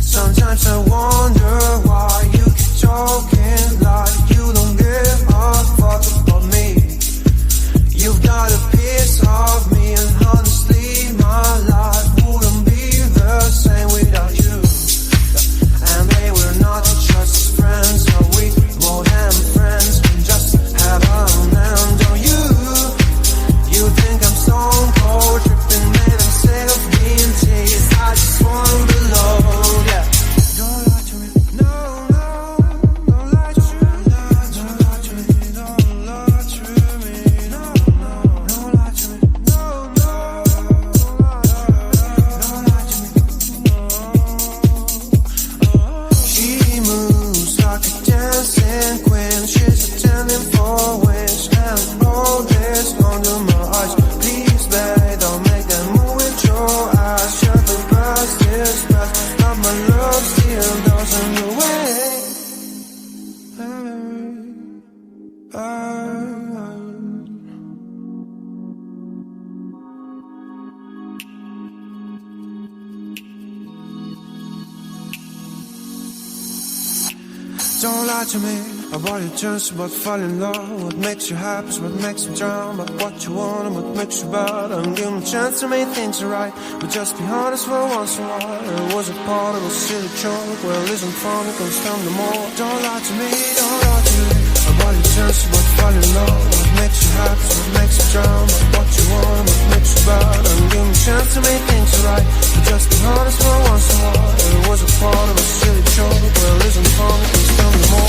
Sometimes I wonder why you keep talking like you don't give a fuck about me. You've got a piece of me, and honestly my life wouldn't be the same without you. And babe, we're not just friends, are we more than friends? We just have a man, don't you? You think I'm stone cold, tripping, man, I'm sick of being teased. I just want below, yeah. Don't lie to me, no, no, don't lie to me, don't lie to me, don't lie to me, no, no, don't lie to me, no, no, don't lie to me, no. She moves like a dancing queen, she's attending for wings, and all this under my eyes. Please, babe, don't make that move with your eyes. Shut the past is past, but my love still doesn't go away. Don't lie to me about your chance, about falling in love. What makes you happy, what makes you drown, about what you want and what makes you bad. I'm giving a chance to make things right, but just be honest for once in a while. It was a part of a silly joke. Well, isn't fun, it comes down to more. Don't lie to me, don't lie to me about your chance, about falling in love. What makes you happy, what makes you drown, about what you want and what makes you bad. I'm giving a chance to make things right, but just be honest for once in a while. It was a part of a silly joke. Well, isn't fun, it comes down to more.